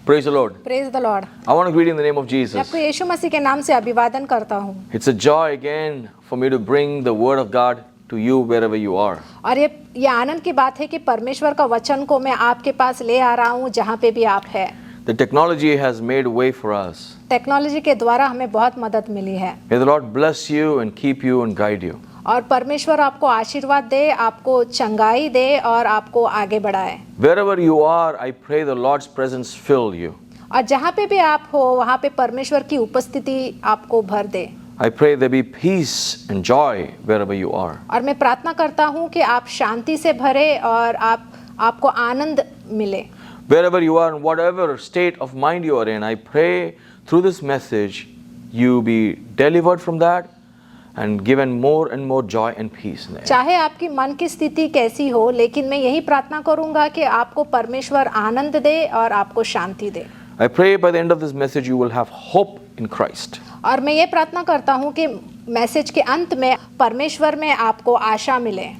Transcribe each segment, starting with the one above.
Praise the Lord. Praise the Lord. I want to greet you in the name of मैं Jesus. आपको यीशु मसीह के नाम से अभिवादन करता हूँ। It's a joy again for me to bring the word of God to you wherever you are. और ये आनंद की बात है कि परमेश्वर का वचन को मैं आपके पास ले आ रहा हूँ जहाँ पे भी आप है। The technology has made way for us. Technology के द्वारा हमें बहुत मदद मिली है। May the Lord bless you and keep you and guide you. और परमेश्वर आपको आशीर्वाद दे, आपको चंगाई दे और आपको आगे बढ़ाए। Wherever you are, I pray the Lord's presence fill you. और जहाँ पे भी आप हो वहाँ पे परमेश्वर की उपस्थिति आपको भर दे। I pray there be peace and joy wherever you are. और मैं प्रार्थना करता हूँ कि आप शांति से भरे और आपको आनंद मिले। Wherever you are, in whatever state of mind you are in, I pray through this message you be delivered from that and given more and more joy and peace in it. चाहे आपकी मन की स्थिति कैसी हो, लेकिन मैं यही प्रार्थना करूंगा कि आपको परमेश्वर आनंद दे और आपको शांति दे। I pray by the end of this message you will have hope in Christ. और मैं ये प्रार्थना करता हूँ कि मैसेज के अंत में परमेश्वर में आपको आशा मिले।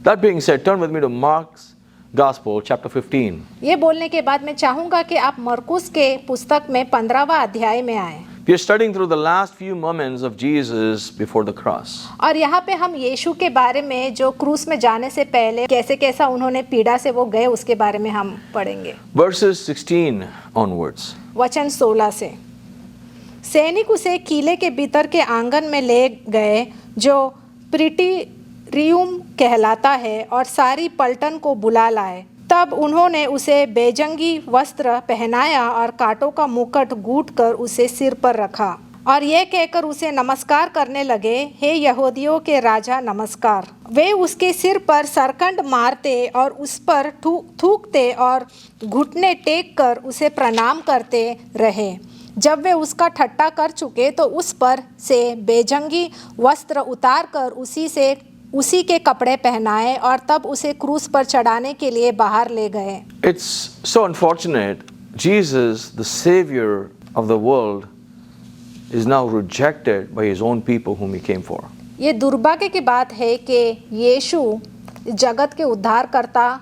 That being said, turn with me to Mark's Gospel, chapter 15. ये बोलने के बाद मैं चाहूँगा कि आप मरकुस के पुस्तक में 15वां अध्याय में आए। We are studying through the last few moments of Jesus before the cross. और यहाँ पे हम यीशु के बारे में जो क्रूस में जाने से पहले कैसा उन्होंने पीड़ा से वो गए उसके बारे में हम पढ़ेंगे। Verses 16 onwards. वचन 16 से। सैनिक उसे किले के भीतर के आंगन में ले गए जो प्रीटोरियम कहलाता है और सारी पलटन को बुला लाए। तब उन्होंने उसे बेजंगी वस्त्र पहनाया और कांटों का मुकुट गूंथ कर उसे सिर पर रखा और ये कहकर उसे नमस्कार करने लगे, हे यहूदियों के राजा नमस्कार। वे उसके सिर पर सरकंड मारते और उस पर थूकते और घुटने टेक कर उसे प्रणाम करते रहे। जब वे उसका ठट्ठा कर चुके तो उस पर से बेजंगी वस्त्र उतार कर उसी के कपड़े पहनाए और तब उसे क्रूस पर चढ़ाने के लिए बाहर ले गए। It's so unfortunate. Jesus, the Savior of the world, is now rejected by his own people whom he came for. ये दुर्भाग्य की बात है कि यीशु जगत के उद्धारकर्ता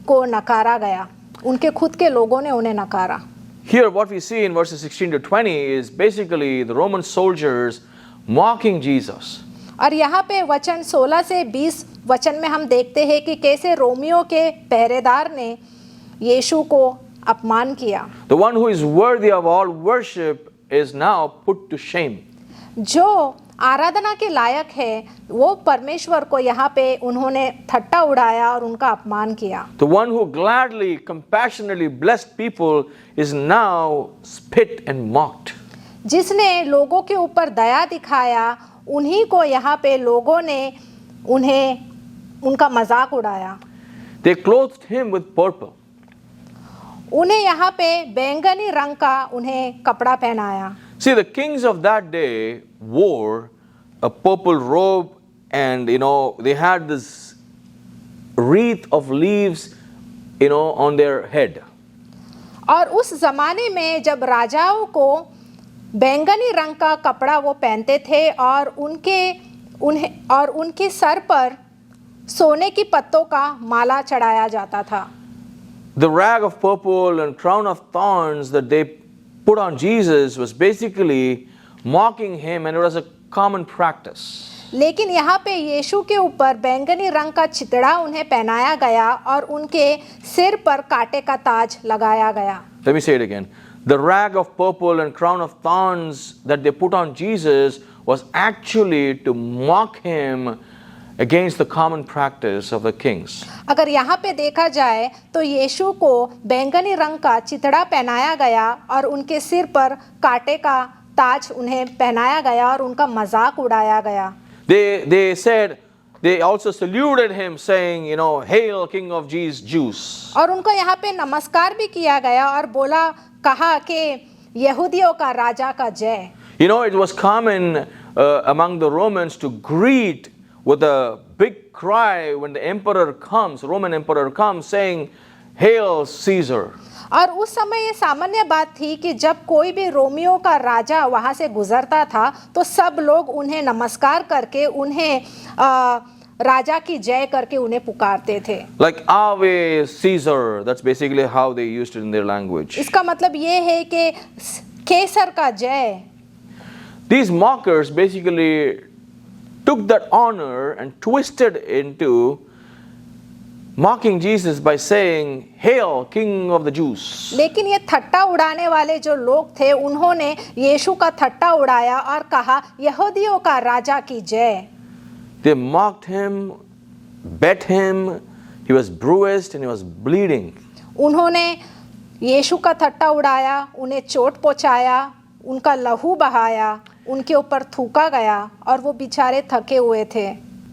को नकारा गया। उनके खुद के लोगों ने उन्हें नकारा। Here what we see in verses 16 to 20 is basically the Roman soldiers mocking Jesus. और यहाँ पे वचन 16 से 20 वचन में हम देखते हैं कि कैसे रोमियो के पहरेदार ने यीशु को अपमान किया। The one who is worthy of all worship is now put to shame. जो आराधना के लायक है वो परमेश्वर को यहाँ पे उन्होंने ठट्ठा उड़ाया और उनका अपमान किया। The one who gladly, compassionately blessed people is now spit and mocked. जिसने लोगों के ऊपर दया दिखाया उन्हीं को यहाँ पे लोगों ने उनका मजाक उड़ाया। They clothed him with purple. उन्हें यहाँ पे बैंगनी रंग का उन्हें कपड़ा पहनाया। See, the kings of that day wore a purple robe and they had this wreath of leaves on their head. और उस जमाने में जब राजाओं को बैंगनी रंग का कपड़ा वो पहनते थे और उनके सर पर सोने की पत्तों का माला चढ़ाया जाता था। The rag of purple and crown of thorns that they put on Jesus was basically mocking him, and it was a common practice. लेकिन यहाँ पे यीशु के ऊपर बैंगनी रंग का चितड़ा उन्हें पहनाया गया और उनके सिर पर कांटे का ताज लगाया गया। Let me say it again. The rag of purple and crown of thorns that they put on Jesus was actually to mock him against the common practice of the kings. अगर यहाँ पे देखा जाए तो यीशु को बैंगनी रंग का चितड़ा पहनाया गया और उनके सिर पर कांटे का ताज उन्हें पहनाया गया और उनका मजाक उड़ाया गया। They said, they also saluted him saying, Hail King of Jews. और उनको यहाँ पे नमस्कार भी किया गया और कहा कि यहूदियों का राजा का जय। It was common among the Romans to greet with a big cry when the Roman emperor comes, saying, Hail Caesar. और उस समय ये सामान्य बात थी कि जब कोई भी रोमियो का राजा वहाँ से गुजरता था तो सब लोग उन्हें नमस्कार करके उन्हें राजा की जय करके उन्हें पुकारते थे। Like Ave Caesar, that's basically how they used it in their language. इसका मतलब ये है कि केसर का जय। These mockers basically took that honor and twisted into mocking Jesus by saying, "Hail, King of the Jews." लेकिन ये थट्टा उड़ाने वाले जो लोग थे उन्होंने यीशु का थट्टा उड़ाया और कहा यहूदियों का राजा की जय। They mocked him, bet him, he was bruised and he was bleeding. उन्होंने यीशु का थट्टा उड़ाया, उन्हें चोट पहुंचाया, उनका लहू बहाया, उनके ऊपर थूका गया और वो बेचारे थके हुए थे।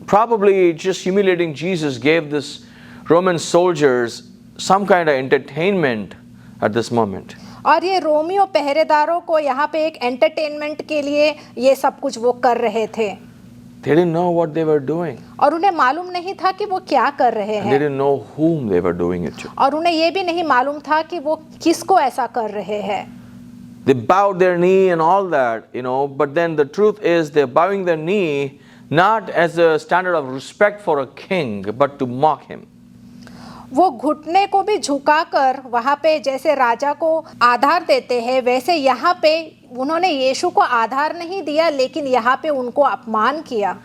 Probably just humiliating Jesus gave this Roman soldiers some kind of entertainment at this moment. और ये रोमियो पहरेदारों को यहाँ पे एक एंटरटेनमेंट के लिए ये सब कुछ वो कर रहे थे। They didn't know what they were doing. और उन्हें मालूम नहीं था कि वो क्या कर रहे And they हैं didn't know whom they were doing it to. और उन्हें ये भी नहीं मालूम था कि वो किसको ऐसा कर रहे हैं। They bowed their knee and all that, but then the truth is they're bowing their knee not as a standard of respect for a king, but to mock him. वो घुटने को भी झुकाकर वहाँ पे जैसे राजा को आधार देते हैं वैसे यहाँ पे उन्होंने यीशु को आधार नहीं दिया लेकिन यहाँ पे उनको अपमान किया।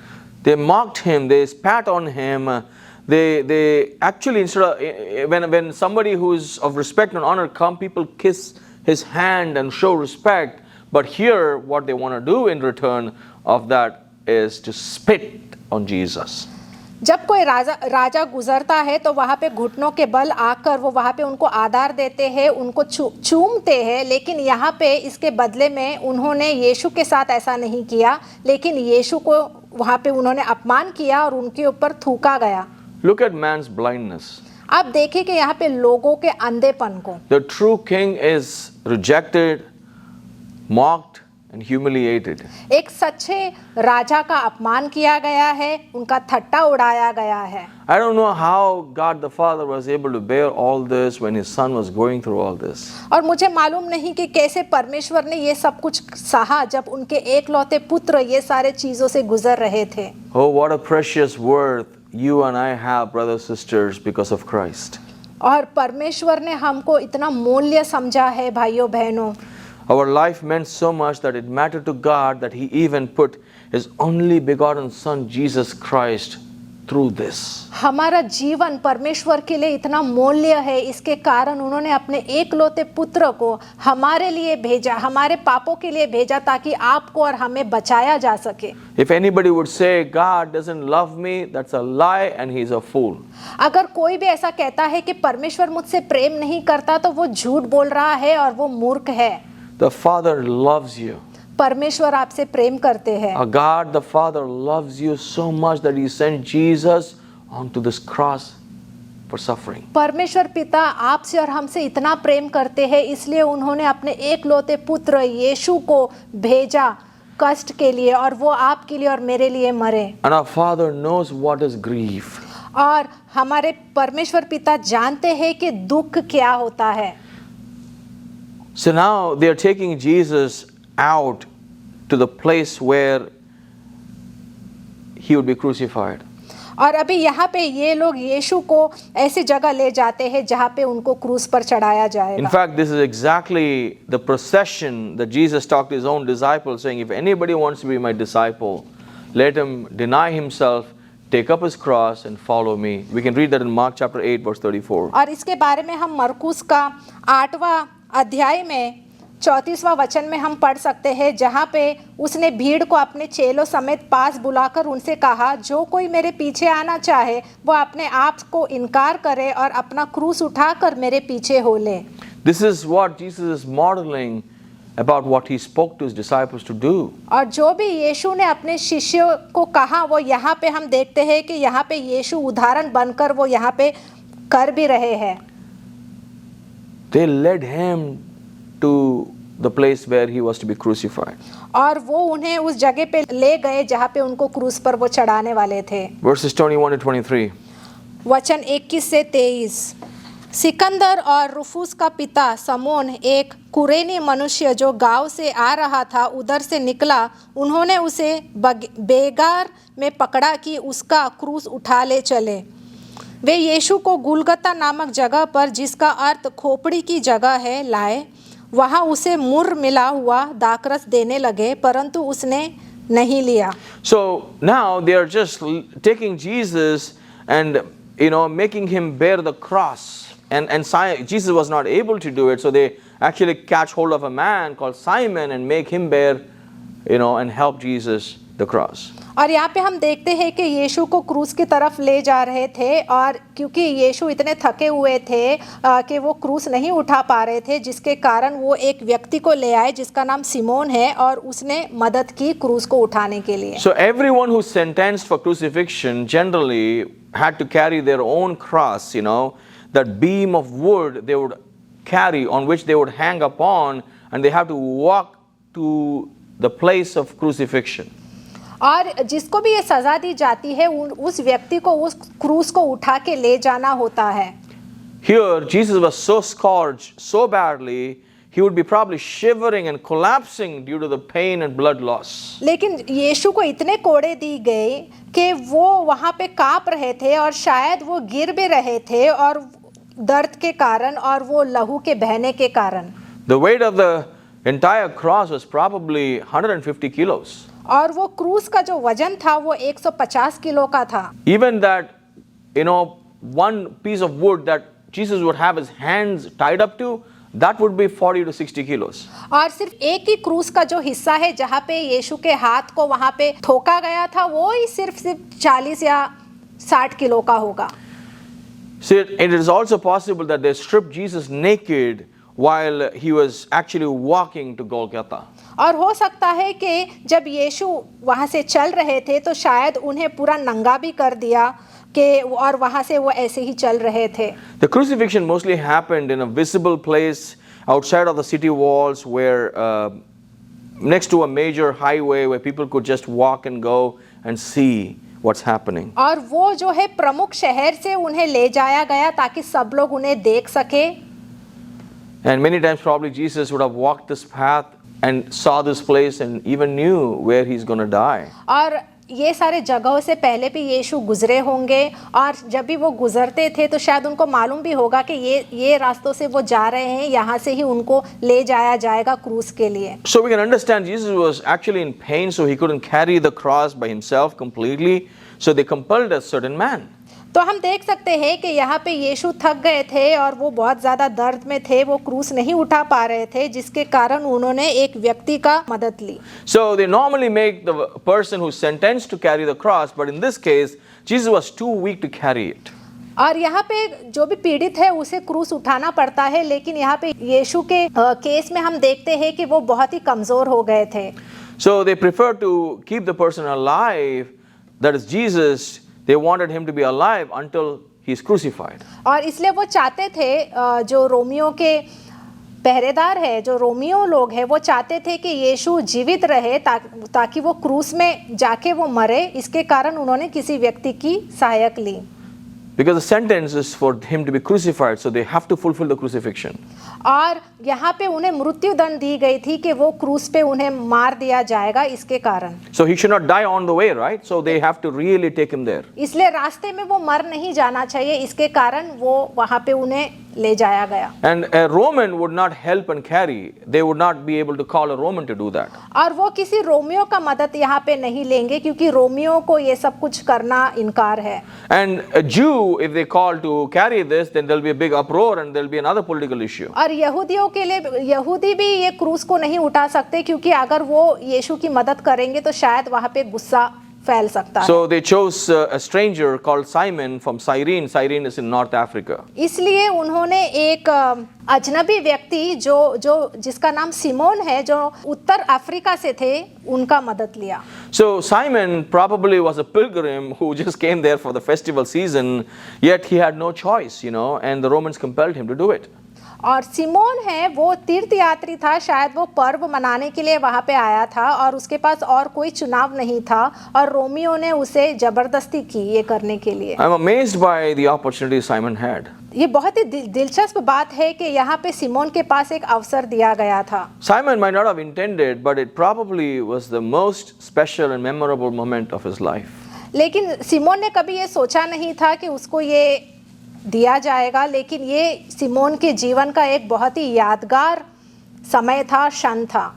They mocked him, they spat on him, they actually instead of, when somebody who's of respect and honor come, people kiss his hand and show respect, but here what they want to do in return of that is to spit on Jesus. जब कोई राजा गुजरता है तो वहाँ पे घुटनों के बल आकर वो वहाँ पे उनको आधार देते हैं, उनको चूमते हैं, लेकिन यहाँ पे इसके बदले में उन्होंने यीशु के साथ ऐसा नहीं किया, लेकिन यीशु को वहाँ पे उन्होंने अपमान किया और उनके ऊपर थूका गया। Look at man's blindness. आप देखिए कि यहाँ पे लोगों के अंधेपन को। The true king is rejected, mocked, and humiliated. एक सच्चे राजा का अपमान किया गया है, उनका थट्टा उड़ाया गया है। I don't know how God the Father was able to bear all this when his son was going through all this. और मुझे मालूम नहीं कि कैसे परमेश्वर ने ये सब कुछ सहा जब उनके एकलौते पुत्र ये सारे चीजों से गुजर रहे थे। Oh, what a precious worth you and I have, brothers and sisters, because of Christ. और परमेश्वर ने हमको इतना मूल्य समझा है भाइयों बहनों। Our life meant so much that it mattered to God that he even put his only begotten son Jesus Christ through this. हमारा जीवन परमेश्वर के लिए इतना मूल्य है, इसके कारण उन्होंने अपने एकलौते पुत्र को हमारे लिए भेजा, हमारे पापों के लिए भेजा ताकि आपको और हमें बचाया जा सके। If anybody would say God doesn't love me, that's a lie and he's a fool. अगर कोई भी ऐसा कहता है कि परमेश्वर मुझसे प्रेम नहीं करता तो वो झूठ बोल रहा है और वो मूर्ख है। The Father loves you. परमेश्वर आपसे प्रेम करते हैं। God the Father loves you so much that he sent Jesus onto this cross for suffering. परमेश्वर पिता आपसे और हमसे इतना प्रेम करते हैं इसलिए उन्होंने अपने एकलौते पुत्र यीशु को भेजा कष्ट के लिए और वो आपके लिए और मेरे लिए मरे। And our Father knows what is grief. और हमारे परमेश्वर पिता जानते हैं कि दुख क्या होता है। So now they are taking Jesus out to the place where he would be crucified. और अभी यहाँ पे ये लोग यीशु को ऐसी जगह ले जाते हैं जहाँ पे उनको क्रूस पर चढ़ाया In जाएगा। fact, this is exactly the procession that Jesus talked to his own disciples, saying, if anybody wants to be my disciple, let him deny himself, take up his cross and follow me. We can read that in Mark chapter 8 verse 34. और इसके बारे में हम मरकुस का 8वां अध्याय में 34वां वचन में हम पढ़ सकते हैं जहाँ पे उसने भीड़ को अपने चेलों समेत पास बुलाकर उनसे कहा, जो कोई मेरे पीछे आना चाहे वो अपने आप को इनकार करे और अपना क्रूस उठाकर मेरे पीछे हो ले। This is what Jesus is modeling about what he spoke to his disciples to do. और जो भी यीशु ने अपने शिष्यों को कहा वो यहाँ पे हम देखते हैं कि यहाँ पे यीशु उदाहरण बनकर वो यहाँ पे कर भी रहे हैं। They led him to the place where he was to be crucified. और वो उन्हें उस जगह पे ले गए जहाँ पे उनको क्रूस पर वो चढ़ाने वाले थे। Verses 21 to 23. वचन 21 से 23। सिकंदर और रुफुस का पिता समोन एक कुरेनी मनुष्य जो गांव से आ रहा था उधर से निकला। उन्होंने उसे बेगार में पकड़ा कि उसका क्रूस उठा ले चले। वे यीशु को गुलगता नामक जगह पर, जिसका अर्थ खोपड़ी की जगह है, लाए। वहाँ उसे मुर्र मिला हुआ दाखरस देने लगे, परंतु उसने नहीं लिया। So now they are just taking Jesus and making him bear the cross. And Jesus was not able to do it, so they actually catch hold of a man called Simon and make him bear, and help Jesus the cross. और यहाँ पे हम देखते हैं कि यीशु को क्रूस की तरफ ले जा रहे थे, और क्योंकि यीशु इतने थके हुए थे कि वो क्रूस नहीं उठा पा रहे थे, जिसके कारण वो एक व्यक्ति को ले आए जिसका नाम सिमोन है, और उसने मदद की क्रूस को उठाने के लिए। So everyone who's sentenced for crucifixion generally had to carry their own cross, that beam of wood they would carry, on which they would hang upon, and they have to walk to the place of crucifixion. और जिसको भी ये सज़ा दी जाती है उस व्यक्ति को उस क्रूस को उठा के ले जाना होता है। Here Jesus was so scourged so badly, he would be probably shivering and collapsing due to the pain and blood loss. लेकिन यीशु को इतने कोड़े दी गए कि वो वहाँ पे कांप रहे थे, और शायद वो गिर भी रहे थे, और दर्द के कारण और वो लहू के बहने के कारण। The weight of the entire cross was probably 150 kilos. और वो क्रूस का जो वजन था वो 150 किलो का था। Even that, one piece of wood that Jesus would have his hands tied up to, that would be 40 to 60 kilos. और सिर्फ एक ही क्रूस का जो हिस्सा है जहाँ पे यीशु के हाथ को वहाँ पे ठोका गया था, वो ही सिर्फ 40 या 60 किलो का होगा। See, it is also possible that they stripped Jesus naked while he was actually walking to Golgotha. और हो सकता है कि जब यीशु वहाँ से चल रहे थे तो शायद उन्हें पूरा नंगा भी कर दिया कि, और वहाँ से वो ऐसे ही चल रहे थे। The crucifixion mostly happened in a visible place outside of the city walls, where next to a major highway where people could just walk and go and see what's happening. और वो जो है प्रमुख शहर से उन्हें ले जाया गया ताकि सब लोग उन्हें देख सके। And many times probably Jesus would have walked this path and saw this place and even knew where he's going to die. और ये सारे जगहों से पहले भी यीशु गुजरे होंगे, और जब भी वो गुजरते थे तो शायद उनको मालूम भी होगा कि ये रास्तों से वो जा रहे हैं, यहाँ से ही उनको ले जाया जाएगा क्रूस के लिए। So we can understand Jesus was actually in pain, so he couldn't carry the cross by himself completely, so they compelled a certain man. तो हम देख सकते हैं कि यहाँ पे यीशु थक गए थे और वो बहुत ज़्यादा दर्द में थे, वो क्रूस नहीं उठा पा रहे थे, जिसके कारण उन्होंने एक व्यक्ति का मदद ली। So they normally make the person who's sentenced to carry the cross, but in this case Jesus was too weak to carry it. और यहाँ पे जो भी पीड़ित है उसे क्रूस उठाना पड़ता है, लेकिन यहाँ पे यीशु के केस में हम देखते हैं कि वो बहुत ही कमज़ोर हो गए थे। So they preferred to keep the person alive, that is Jesus. They wanted him to be alive until he is crucified. और इसलिए वो चाहते थे, जो रोमियो के पहरेदार है, जो रोमियो लोग हैं, वो चाहते थे कि यीशु जीवित रहे ताकि वो क्रूस में जाके वो मरे। इसके कारण उन्होंने किसी व्यक्ति की सहायक ली। Because the sentence is for him to be crucified, so they have to fulfill the crucifixion. और यहाँ पे उन्हें मृत्यु दंड दी गई थी कि वो क्रूस पे उन्हें मार दिया जाएगा, इसके कारण। So he should not die on the way, right? So they have to really take him there. इसलिए रास्ते में वो मर नहीं जाना चाहिए, इसके कारण वो वहाँ पे उन्हें ले जाया गया। And a Roman would not help and carry. They would not be able to call a Roman to do that. और वो किसी रोमियो का मदद यहाँ पे नहीं लेंगे, क्योंकि रोमियो को ये सब कुछ करना इनकार है। And a Jew, if they call to carry this, then there'll be a big uproar and there'll be another political issue. और यहूदियों के लिए, यहूदी भी ये क्रूस को नहीं उठा सकते, क्योंकि अगर वो यीशु की मदद करेंगे तो शायद वहाँ पे गुस्सा फैल सकता है। So they chose a stranger called Simon from Cyrene. Cyrene is in North Africa. इसलिए उन्होंने एक अजनबी व्यक्ति जिसका नाम सिमोन है, जो उत्तर अफ्रीका से थे, उनका मदद लिया। So Simon probably was a pilgrim who just came there for the festival season, yet he had no choice, and the Romans compelled him to do it. और सिमोन है वो तीर्थयात्री था, शायद वो पर्व मनाने के लिए वहाँ पे आया था और उसके पास और कोई चुनाव नहीं था, और रोमियो ने उसे जबरदस्ती की ये करने के लिए। I'm amazed by the opportunity Simon had. ये बहुत ही दिलचस्प बात है कि यहाँ पे सिमोन के पास एक अवसर दिया गया था। Simon might not have intended, but it probably was the most special and memorable moment of his life. लेकिन सिमोन ने कभी ये सोचा नहीं था कि उसको ये दिया जाएगा, लेकिन ये सिमोन के जीवन का एक बहुत ही यादगार समय था, क्षण था।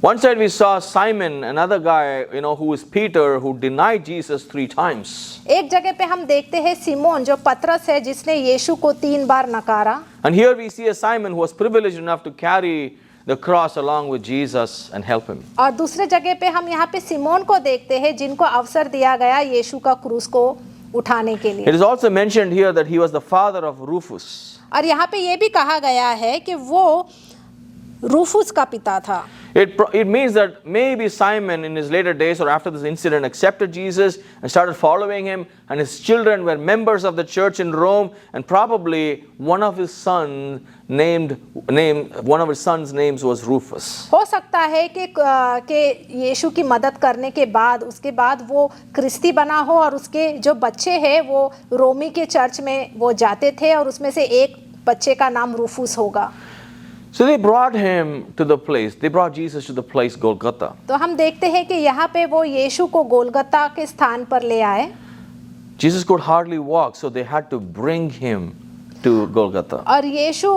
One side we saw Simon, another guy, who is Peter, who denied Jesus 3 times. एक जगह पे हम देखते हैं सिमोन जो पतरस है, जिसने यीशु को 3 बार नकारा। And here we see a Simon who was privileged enough to carry the cross along with Jesus and help him. और दूसरे जगह पे हम यहाँ पे सिमोन को देखते हैं जिनको अवसर दिया गया यीशु का क्रूस को उठाने के लिए। It is also mentioned here that he was the father of Rufus. और यहाँ पे ये भी कहा गया है कि वो रूफुस का पिता था। It means that maybe Simon in his later days or after this incident accepted Jesus and started following him, and his children were members of the church in Rome, and probably one of his sons names was Rufus. हो सकता है कि यीशु की मदद करने के बाद उसके बाद वो क्रिस्ती बना हो और उसके जो बच्चे हैं वो रोमी के चर्च में वो जाते थे और उसमें से एक बच्चे का नाम रूफुस होगा। So they brought him to the place. They brought Jesus to the place Golgotha. तो हम देखते हैं कि यहाँ पे वो यीशु को गोलगत्ता के स्थान पर ले आए। Jesus could hardly walk, so they had to bring him to Golgotha. और यीशु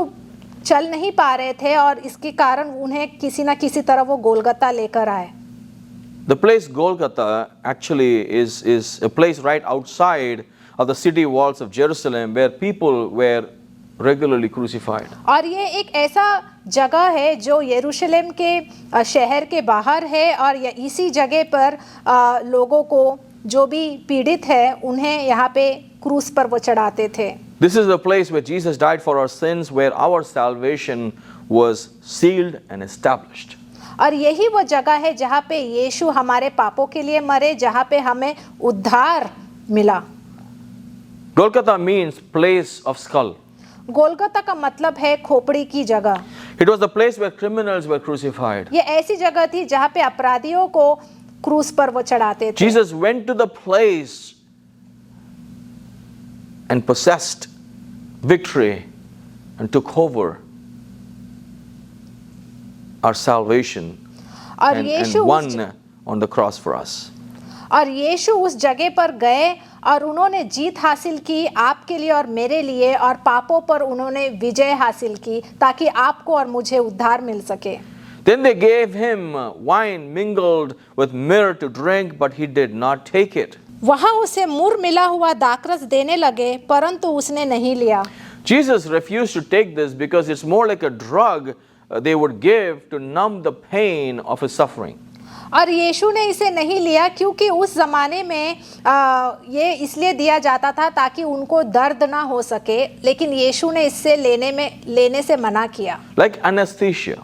चल नहीं पा रहे थे और इसके कारण उन्हें किसी ना किसी तरह वो गोलगत्ता लेकर आए। The place Golgotha actually is a place right outside of the city walls of Jerusalem where people were regularly crucified. और ये एक ऐसा जगह है जो यरूशलेम के शहर के बाहर है और इसी जगह पर लोगों को जो भी पीड़ित है उन्हें यहाँ पे क्रूस पर वो चढ़ाते थे। This is the place where Jesus died for our sins, where our salvation was sealed and established. और यही वो जगह है जहाँ पे यीशु हमारे पापों के लिए मरे, जहाँ पे हमें उद्धार मिला। Golgotha means place of skull. गोलगत्ता का मतलब है खोपड़ी की जगह। It was the place where criminals were crucified. ये ऐसी जगह थी जहाँ पे अपराधियों को क्रूस पर वो चढ़ाते थे। Jesus went to the place and possessed victory and took over our salvation and won on the cross for us. और यीशु उस जगह पर गए और उन्होंने जीत हासिल की आपके लिए और मेरे लिए, और पापों पर उन्होंने विजय हासिल की ताकि आपको और मुझे उद्धार मिल सके। Then they gave him wine mingled with myrrh to drink, but he did not take it. वहाँ उसे मुर मिला हुआ दाखरस देने लगे, परंतु उसने नहीं लिया। Jesus refused to take this because it's more like a drug they would give to numb the pain of his suffering. और यीशु ने इसे नहीं लिया क्योंकि उस ज़माने में ये इसलिए दिया जाता था ताकि उनको दर्द ना हो सके, लेकिन यीशु ने इससे लेने से मना किया। Like anesthesia.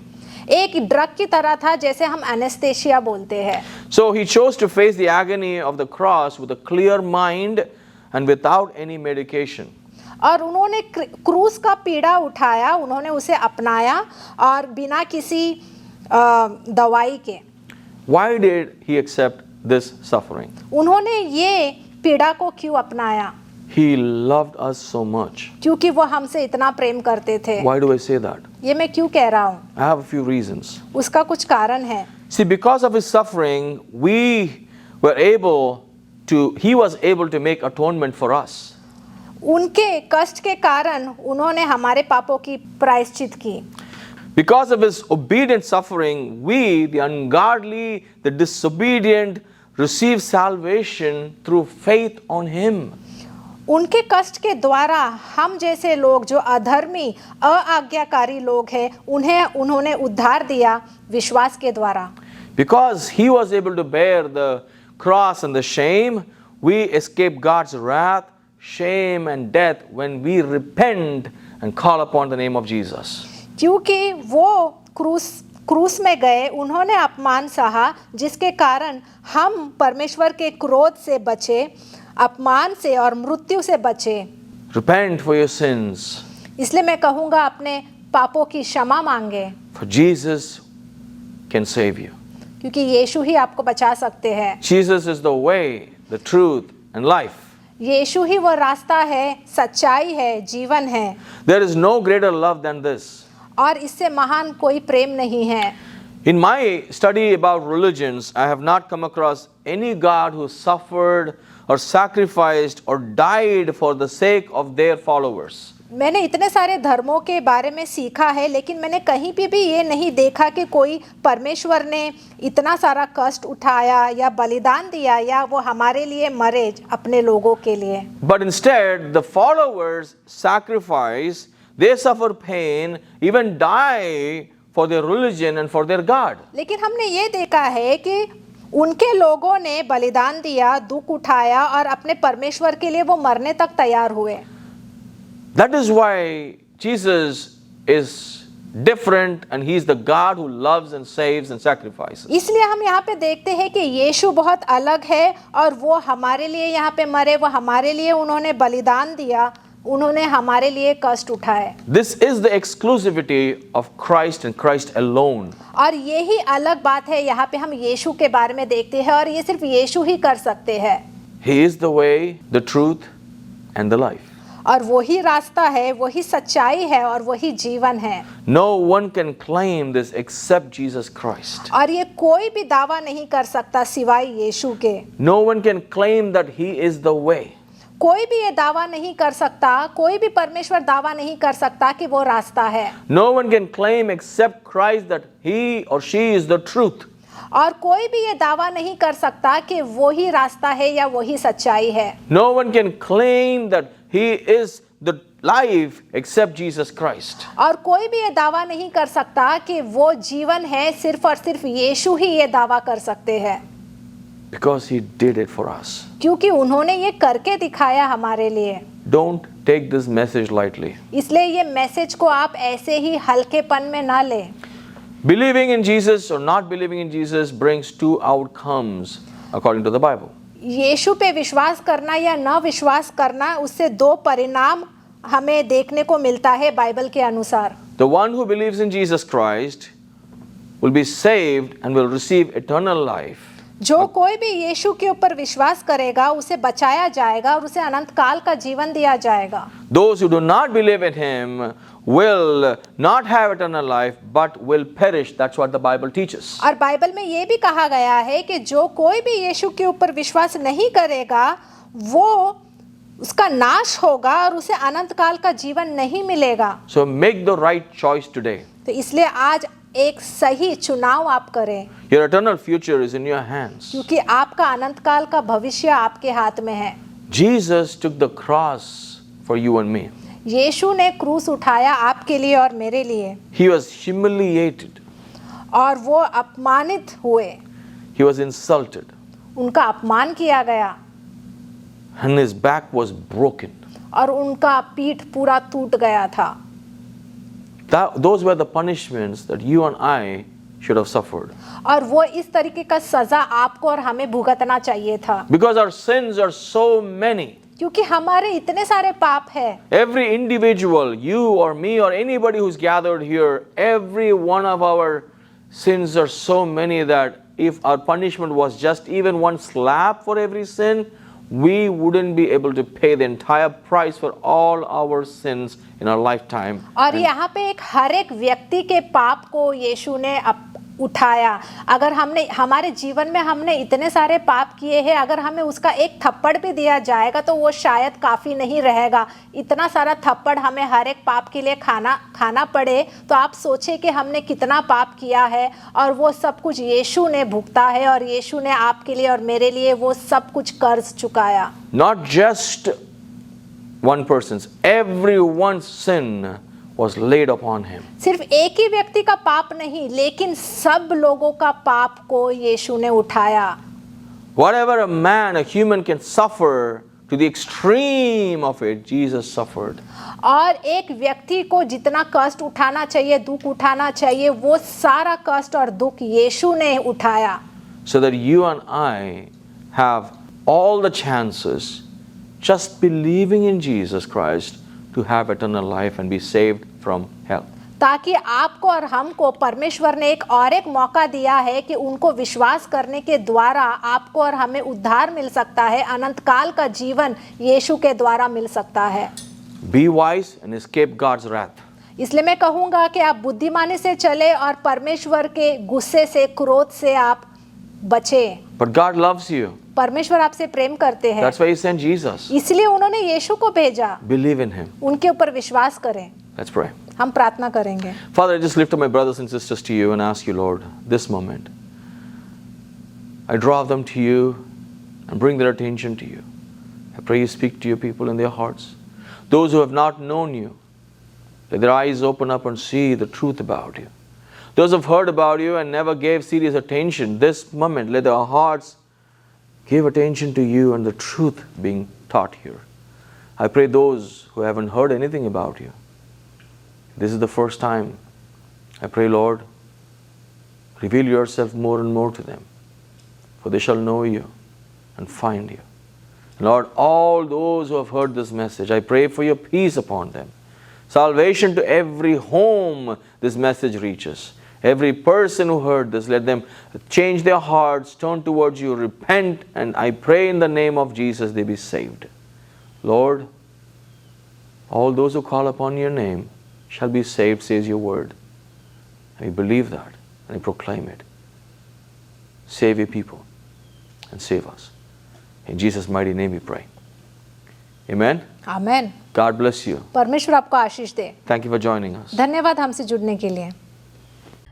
एक ड्रग की तरह था, जैसे हम एनेस्थेशिया बोलते हैं। So he chose to face the agony of the cross with a clear mind and without any medication. और उन्होंने क्रूस का पीड़ा उठाया, उन्होंने उसे अपनाया और बिना किसी दवाई के। Why did he accept this suffering? उन्होंने ये पीड़ा को क्यों अपनाया? He loved us so much. क्योंकि वो हमसे इतना प्रेम करते थे। Why do I say that? ये मैं क्यों कह रहा हूँ? I have a few reasons. उसका कुछ कारण है। See, because of his suffering, he was able to make atonement for us. उनके कष्ट के कारण उन्होंने हमारे पापों की प्रायश्चित की। Because of his obedient suffering, we, the ungodly, the disobedient, receive salvation through faith on him. उनके कष्ट के द्वारा हम जैसे लोग जो अधर्मी अआज्ञाकारी लोग हैं उन्होंने उद्धार दिया विश्वास के द्वारा। Because he was able to bear the cross and the shame, we escape God's wrath, shame and death when we repent and call upon the name of Jesus. क्योंकि वो क्रूस में गए, उन्होंने अपमान सहा, जिसके कारण हम परमेश्वर के क्रोध से बचे, अपमान से और मृत्यु से बचे। Repent for your sins. इसलिए मैं कहूँगा अपने पापों की क्षमा मांगे। For Jesus can save you. क्योंकि यीशु ही आपको बचा सकते हैं। Jesus is the way, the truth and life. यीशु ही वो रास्ता है, सच्चाई है, जीवन है, There is no greater love than this. और इससे महान कोई प्रेम नहीं है। In my study about religions, I have not come across any God who suffered or sacrificed or died for the sake of their followers. मैंने इतने सारे धर्मों के बारे में सीखा है, लेकिन मैंने कहीं पे भी ये नहीं देखा कि कोई परमेश्वर ने इतना सारा कष्ट उठाया या बलिदान दिया या वो हमारे लिए मरे अपने लोगों के लिए। But instead, the followers sacrifice, they suffer pain, even die for their religion and for their God. लेकिन हमने ये देखा है कि उनके लोगों ने बलिदान दिया, दुख उठाया और अपने परमेश्वर के लिए वो मरने तक तैयार हुए। That is why Jesus is different and he is the God who loves and saves and sacrifices. इसलिए हम यहाँ पे देखते हैं कि यीशु बहुत अलग है और वो हमारे लिए यहाँ पे मरे, वो हमारे लिए उन्होंने बलिदान दिया, उन्होंने हमारे लिए कष्ट उठाए। This is the exclusivity of Christ and Christ alone. और यही अलग बात है, यहाँ पे हम यीशु के बारे में देखते हैं और ये सिर्फ यीशु ही कर सकते हैं। He is the way, the truth and the life. और वही रास्ता है, वही सच्चाई है और वही जीवन है। No one can claim this except Jesus Christ. और ये कोई भी दावा नहीं कर सकता सिवाय यीशु के। No one can claim that he is the way. कोई भी ये दावा नहीं कर सकता, कोई भी परमेश्वर दावा नहीं कर सकता कि वो रास्ता है। No one can claim except Christ that he or she is the truth. और कोई भी ये दावा नहीं कर सकता कि वो ही रास्ता है या वही सच्चाई है। No one can claim that he is the life except Jesus Christ. और कोई भी ये दावा नहीं कर सकता कि वो जीवन है, सिर्फ और सिर्फ यीशु ही ये दावा कर सकते हैं। Because he did it for us. क्योंकि उन्होंने ये करके दिखाया हमारे लिए। Don't take this message lightly. इसलिए ये मैसेज को आप ऐसे ही हल्केपन में ना लें। Believing in Jesus or not believing in Jesus brings two outcomes according to the Bible. यीशु पे विश्वास करना या न विश्वास करना, उससे दो परिणाम हमें देखने को मिलता है बाइबल के अनुसार। The one who believes in Jesus Christ will be saved and will receive eternal life. जो कोई भी यीशु के ऊपर विश्वास करेगा उसे बचाया जाएगा और उसे अनंत काल का जीवन दिया जाएगा। Those who do not believe in him will not have eternal life but will perish. That's what the Bible teaches. और बाइबल में ये भी कहा गया है कि जो कोई भी यीशु के ऊपर विश्वास नहीं करेगा वो उसका नाश होगा और उसे अनंत काल का जीवन नहीं मिलेगा। So make the right choice today. तो इसलिए आज एक सही चुनाव आप करें, Your eternal future is in your hands. क्योंकि आपका अनंत काल का भविष्य आपके हाथ में है। Jesus took the cross for you and me. यीशु ने क्रूस उठाया आपके लिए और मेरे लिए, He was humiliated. और वो अपमानित हुए, He was insulted. उनका अपमान किया गया And his back was broken. और उनका पीठ पूरा टूट गया था। Those were the punishments that you and I should have suffered. और वो इस तरीके का सजा आपको और हमें भुगतना चाहिए था, Because our sins are so many. क्योंकि हमारे इतने सारे पाप है। Every individual, you or me or anybody who's gathered here, every one of our sins are so many that if our punishment was just even one slap for every sin, we wouldn't be able to pay the entire price for all our sins in our lifetime. और यहाँ पे एक हर एक व्यक्ति के पाप को यीशु ने उठाया। अगर हमने हमारे जीवन में हमने इतने सारे पाप किए हैं, अगर हमें उसका एक थप्पड़ भी दिया जाएगा तो वो शायद काफ़ी नहीं रहेगा। इतना सारा थप्पड़ हमें हर एक पाप के लिए खाना पड़े तो आप सोचें कि हमने कितना पाप किया है, और वो सब कुछ यीशु ने भुगता है और यीशु ने आपके लिए और मेरे लिए वो सब कुछ कर्ज चुकाया। Not just one person's, everyone's sin was laid upon him. सिर्फ एक ही व्यक्ति का पाप नहीं, लेकिन सब लोगों का पाप को यीशु ने उठाया। Whatever a man, a human can suffer to the extreme of it, Jesus suffered. और एक व्यक्ति को जितना कष्ट उठाना चाहिए, दुख उठाना चाहिए, वो सारा कष्ट और दुख यीशु ने उठाया। So that you and I have all the chances, just believing in Jesus Christ, to have eternal life and be saved from hell. ताकि आपको और हमको परमेश्वर ने एक मौका दिया है कि उनको विश्वास करने के द्वारा आपको और हमें उद्धार मिल सकता है, अनंत काल का जीवन यीशु के द्वारा मिल सकता है। Be wise and escape God's wrath. इसलिए मैं कहूँगा कि आप बुद्धिमानी से चले और परमेश्वर के गुस्से से, क्रोध से आप बचे। But God loves you. परमेश्वर आपसे प्रेम करते हैं, That's why He sent Jesus. इसलिए उन्होंने यीशु को भेजा। Believe in Him. उनके ऊपर विश्वास करें। Let's pray. हम प्रार्थना करेंगे। Father, I just lift up my brothers and sisters to you and ask you, Lord, this moment, I draw them to you and bring their attention to you. I pray you speak to your people in their hearts. Those who have not known you, let their eyes open up and see the truth about you. Those who have heard about you and never gave serious attention, this moment, let their hearts give attention to you and the truth being taught here. I pray those who haven't heard anything about you, this is the first time. I pray, Lord, reveal yourself more and more to them, for they shall know you and find you. Lord, all those who have heard this message, I pray for your peace upon them. Salvation to every home this message reaches. Every person who heard this, let them change their hearts, turn towards you, repent, and I pray in the name of Jesus they be saved. Lord, all those who call upon your name shall be saved, says your word. And we believe that and we proclaim it. Save your people and save us. In Jesus' mighty name we pray. Amen. Amen. God bless you. परमेश्वर आपको आशीष दे। Thank you for joining us. धन्यवाद हमसे जुड़ने के लिए।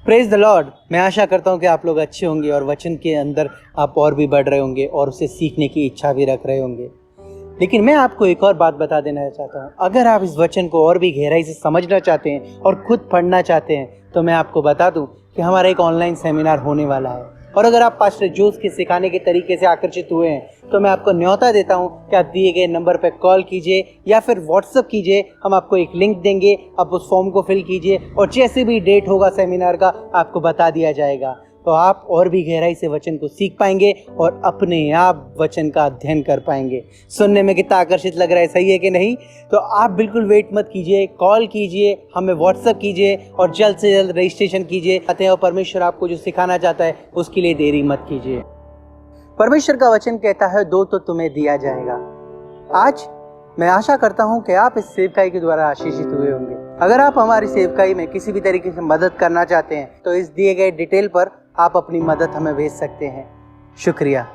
Praise the Lord. मैं आशा करता हूँ कि आप लोग अच्छे होंगे और वचन के अंदर आप और भी बढ़ रहे होंगे और उसे सीखने की इच्छा भी रख रहे होंगे। लेकिन मैं आपको एक और बात बता देना चाहता हूँ, अगर आप इस वचन को और भी गहराई से समझना चाहते हैं और खुद पढ़ना चाहते हैं तो मैं आपको बता दूं कि हमारा एक ऑनलाइन सेमिनार होने वाला है। और अगर आप पास्टर जोस के सिखाने के तरीके से आकर्षित हुए हैं तो मैं आपको न्योता देता हूं कि आप दिए गए नंबर पर कॉल कीजिए या फिर व्हाट्सएप कीजिए। हम आपको एक लिंक देंगे, आप उस फॉर्म को फिल कीजिए और जैसे भी डेट होगा सेमिनार का आपको बता दिया जाएगा। तो आप और भी गहराई से वचन को सीख पाएंगे और अपने आप वचन का अध्ययन कर पाएंगे। सुनने में कितना आकर्षित लग रहा है, सही है कि नहीं? तो आप बिल्कुल वेट मत कीजिए, कॉल कीजिए, हमें व्हाट्सएप कीजिए और जल्द से जल्द रजिस्ट्रेशन कीजिए। आते हैं और परमेश्वर आपको जो सिखाना चाहता है उसके लिए देरी मत कीजिए। परमेश्वर का वचन कहता है, दो तो तुम्हें दिया जाएगा। आज मैं आशा करता हूं कि आप इस सेवकाई के द्वारा आशीषित हुए होंगे। अगर आप हमारी सेवकाई में किसी भी तरीके से मदद करना चाहते हैं तो इस दिए गए डिटेल पर आप अपनी मदद हमें भेज सकते हैं। शुक्रिया।